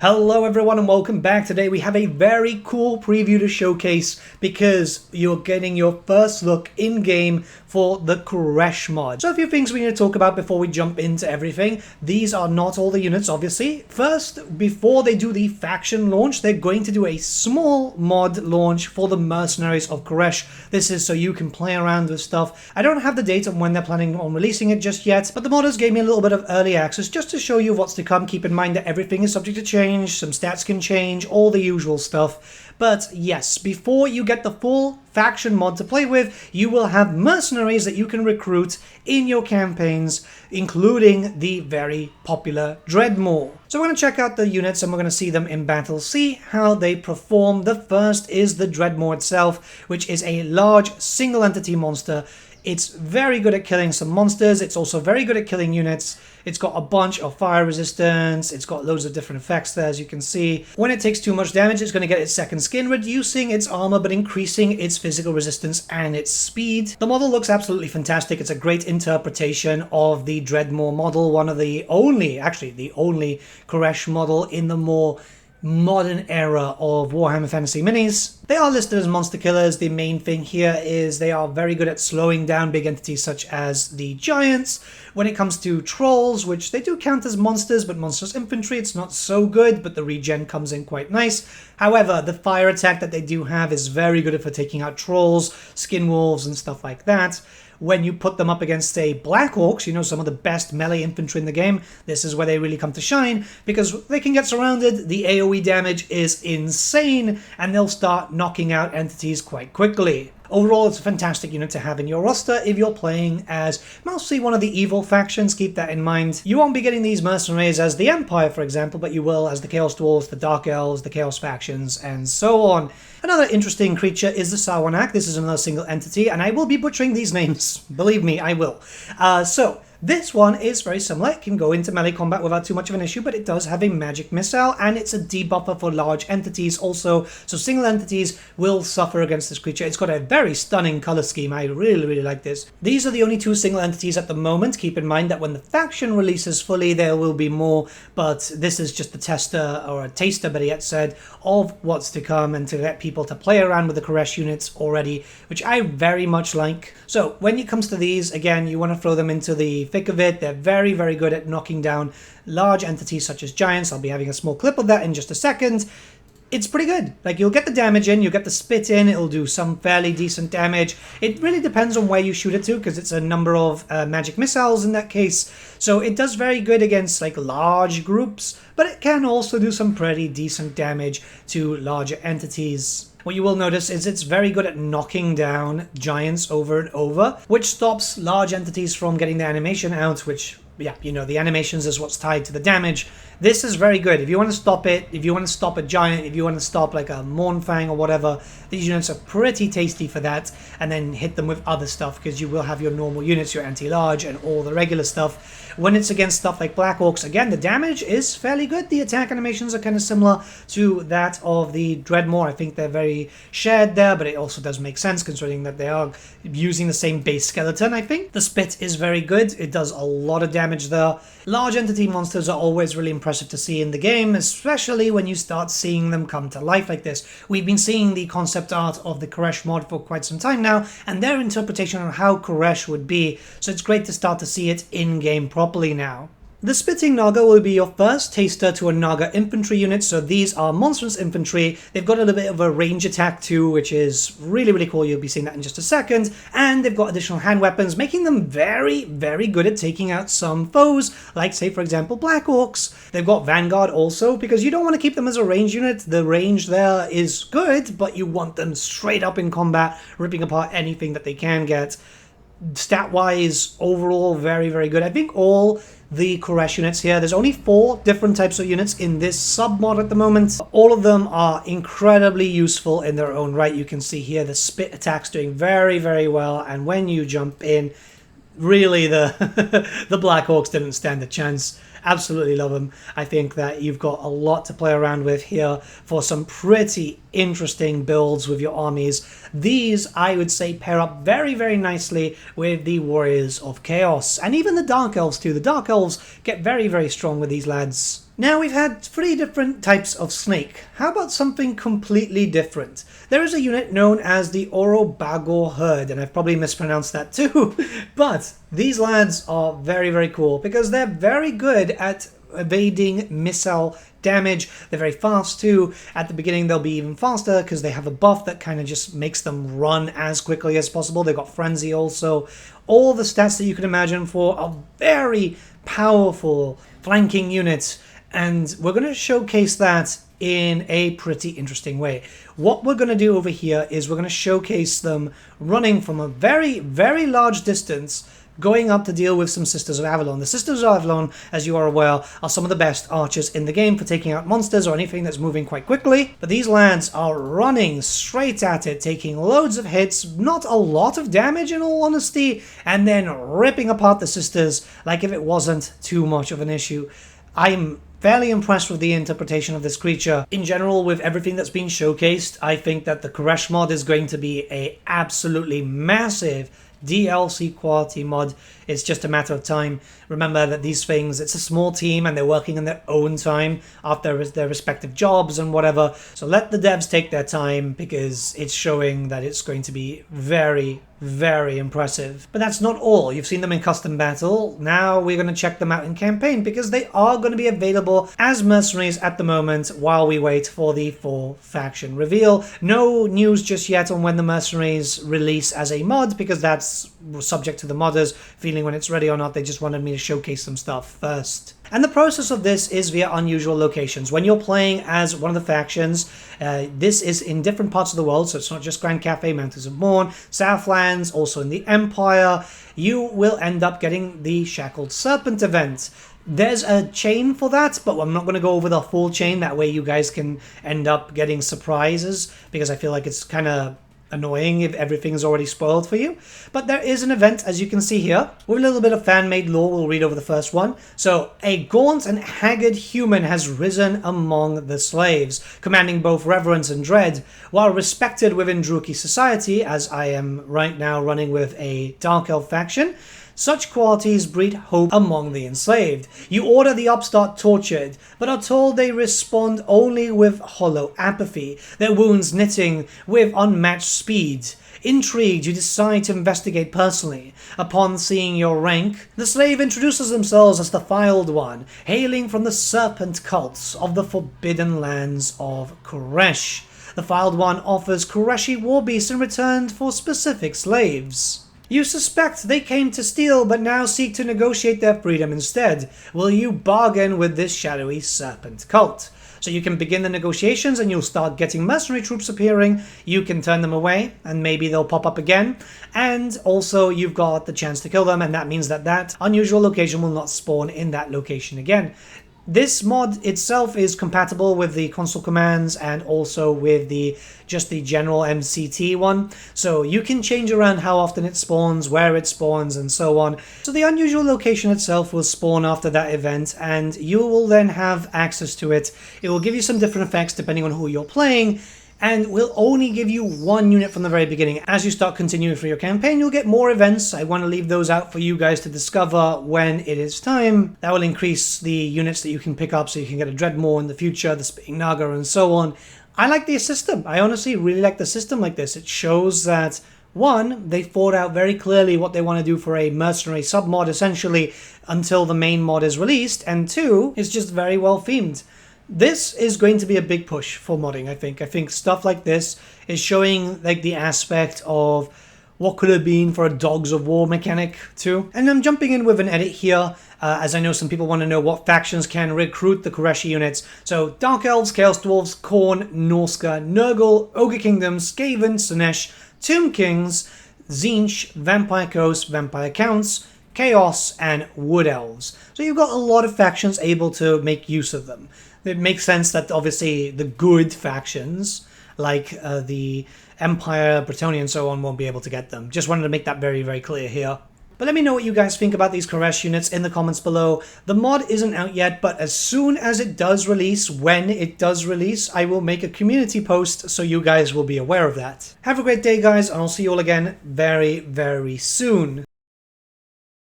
Hello everyone and welcome back. Today we have a very cool preview to showcase because you're getting your first look in-game for the KHURESH mod. So a few things we need to talk about before we jump into everything. These are not all the units, obviously. First, before they do the faction launch, they're going to do a small mod launch for the mercenaries of KHURESH. This is so you can play around with stuff. I don't have the date on when they're planning on releasing it just yet, but the modders gave me a little bit of early access just to show you what's to come. Keep in mind that everything is subject to change. Some stats can change, all the usual stuff. But yes, before you get the full faction mod to play with, you will have mercenaries that you can recruit in your campaigns, including the very popular DREADMAW. So we're going to check out the units and we're going to see them in battle, see how they perform. The first is the DREADMAW itself, which is a large single entity monster. It's very good at killing some monsters. It's also very good at killing units. It's got a bunch of fire resistance. It's got loads of different effects there, as you can see. When it takes too much damage, it's going to get its second skin, reducing its armor but increasing its physical resistance and its speed. The model looks absolutely fantastic. It's a great interpretation of the DREADMAW model, one of the only, actually the only KHURESH model in the more modern era of Warhammer Fantasy Minis. They are listed as monster killers. The main thing here is they are very good at slowing down big entities such as the giants. When it comes to trolls, which they do count as monsters, but monstrous infantry, it's not so good, but the regen comes in quite nice. However, the fire attack that they do have is very good for taking out trolls, skin wolves, and stuff like that. When you put them up against, say, Black Orcs, you know, some of the best melee infantry in the game, this is where they really come to shine, because they can get surrounded, the AoE damage is insane, and they'll start knocking out entities quite quickly. Overall, it's a fantastic unit to have in your roster if you're playing as mostly one of the evil factions. Keep that in mind. You won't be getting these mercenaries as the Empire, for example, but you will as the Chaos Dwarves, the Dark Elves, the Chaos Factions, and so on. Another interesting creature is the Sarwanak. This is another single entity, and I will be butchering these names. Believe me, I will. This one is very similar. It can go into melee combat without too much of an issue, but it does have a magic missile, and it's a debuffer for large entities also, so single entities will suffer against this creature. It's got a very stunning color scheme. I really like this. These are the only two single entities at the moment. Keep in mind that when the faction releases fully, there will be more, but this is just a tester, or a taster, better yet said, of what's to come, and to get people to play around with the KHURESH units already, which I very much like. So when it comes to these, again, you want to throw them into the thick of it. They're very good at knocking down large entities such as giants. I'll be having a small clip of that in just a second. It's pretty good. Like, you'll get the damage in, you'll get the spit in, it'll do some fairly decent damage. It really depends on where you shoot it to, because it's a number of magic missiles in that case. So it does very good against like large groups, but it can also do some pretty decent damage to larger entities. What you will notice is it's very good at knocking down giants over and over, which stops large entities from getting the animation out, which, yeah, you know, the animations is what's tied to the damage. This is very good. If you want to stop it, if you want to stop a giant, if you want to stop like a Mournfang or whatever, these units are pretty tasty for that, and then hit them with other stuff, because you will have your normal units, your anti-large, and all the regular stuff. When it's against stuff like Black Orcs, again, the damage is fairly good. The attack animations are kind of similar to that of the DREADMAW. I think they're very shared there, but it also does make sense considering that they are using the same base skeleton, I think. The spit is very good. It does a lot of damage there. Large entity monsters are always really impressive to see in the game, especially when you start seeing them come to life like this. We've been seeing the concept art of the KHURESH mod for quite some time now, and their interpretation of how KHURESH would be, so it's great to start to see it in-game properly now. The Spitting Naga will be your first taster to a Naga infantry unit, so these are monstrous infantry. They've got a little bit of a range attack too, which is really cool. You'll be seeing that in just a second. And they've got additional hand weapons, making them very good at taking out some foes, like, say, for example, Black Orcs. They've got Vanguard also, because you don't want to keep them as a range unit. The range there is good, but you want them straight up in combat, ripping apart anything that they can get. Stat-wise, overall, very good. I think all the KHURESH units here, there's only 4 different types of units in this sub-mod at the moment. All of them are incredibly useful in their own right. You can see here the spit attack's doing very well, and when you jump in, really the Black Orcs didn't stand a chance. Absolutely love them. I think that you've got a lot to play around with here for some pretty interesting builds with your armies. These, I would say, pair up very nicely with the Warriors of Chaos, and even the Dark Elves too. The Dark Elves get very strong with these lads. Now we've had 3 different types of snake. How about something completely different? There is a unit known as the Orobagor Herd, and I've probably mispronounced that too, but these lads are very, very cool because they're very good at evading missile damage. They're very fast too. At the beginning they'll be even faster because they have a buff that kind of just makes them run as quickly as possible. They've got frenzy also. All the stats that you can imagine for a very powerful flanking unit, and we're going to showcase that in a pretty interesting way. What we're going to do over here is we're going to showcase them running from a very, very large distance, going up to deal with some Sisters of Avalon. The Sisters of Avalon, as you are aware, are some of the best archers in the game for taking out monsters or anything that's moving quite quickly. But these lads are running straight at it, taking loads of hits, not a lot of damage in all honesty, and then ripping apart the Sisters like if it wasn't too much of an issue. I'm fairly impressed with the interpretation of this creature. In general, with everything that's been showcased, I think that the KHURESH mod is going to be a absolutely massive DLC quality mod. It's just a matter of time. Remember that these things, it's a small team and they're working in their own time after their respective jobs and whatever. So let the devs take their time because it's showing that it's going to be very, very impressive. But that's not all. You've seen them in custom battle. Now we're going to check them out in campaign because they are going to be available as mercenaries at the moment while we wait for the full faction reveal. No news just yet on when the mercenaries release as a mod because that's subject to the modders feeling when it's ready or not. They just wanted me to showcase some stuff first. And the process of this is via unusual locations. When you're playing as one of the factions, this is in different parts of the world, so it's not just Grand Cafe, Mountains of Morn, Southlands, also in the Empire. You will end up getting the Shackled Serpent event. There's a chain for that, but I'm not going to go over the full chain. That way you guys can end up getting surprises, because I feel like it's kind of annoying if everything is already spoiled for you. But there is an event, as you can see here, with a little bit of fan-made lore. We'll read over the first one. So, a gaunt and haggard human has risen among the slaves, commanding both reverence and dread. While respected within Druchii society, as I am right now running with a Dark Elf faction, such qualities breed hope among the enslaved. You order the upstart tortured, but are told they respond only with hollow apathy, their wounds knitting with unmatched speed. Intrigued, you decide to investigate personally. Upon seeing your rank, the slave introduces themselves as the Filed One, hailing from the serpent cults of the forbidden lands of KHURESH. The Filed One offers KHURESHi war beasts in return for specific slaves. You suspect they came to steal, but now seek to negotiate their freedom instead. Will you bargain with this shadowy serpent cult? So you can begin the negotiations and you'll start getting mercenary troops appearing. You can turn them away and maybe they'll pop up again. And also you've got the chance to kill them, and that means that that unusual location will not spawn in that location again. This mod itself is compatible with the console commands and also with just the general MCT one. So you can change around how often it spawns, where it spawns, and so on. So the unusual location itself will spawn after that event, and you will then have access to it. It will give you some different effects depending on who you're playing, and will only give you one unit from the very beginning. As you start continuing through your campaign, you'll get more events. I want to leave those out for you guys to discover when it is time. That will increase the units that you can pick up, so you can get a DREADMAW in the future, the Spitting Naga, and so on. I like the system. I honestly really like the system like this. It shows that, one, they thought out very clearly what they want to do for a mercenary sub-mod, essentially, until the main mod is released, and two, it's just very well themed. This is going to be a big push for modding, I think. I think stuff like this is showing like the aspect of what could have been for a Dogs of War mechanic too. And I'm jumping in with an edit here, as I know some people want to know what factions can recruit the KHURESH units. So Dark Elves, Chaos Dwarves, Khorne, Norska, Nurgle, Ogre Kingdoms, Skaven, Slaanesh, Tomb Kings, Tzeentch, Vampire Coast, Vampire Counts, Chaos, and Wood Elves. So you've got a lot of factions able to make use of them. It makes sense that obviously the good factions, like the Empire, Bretonnia, and so on, won't be able to get them. Just wanted to make that very, very clear here. But let me know what you guys think about these KHURESH units in the comments below. The mod isn't out yet, but as soon as it does release, when it does release, I will make a community post so you guys will be aware of that. Have a great day, guys, and I'll see you all again very, very soon.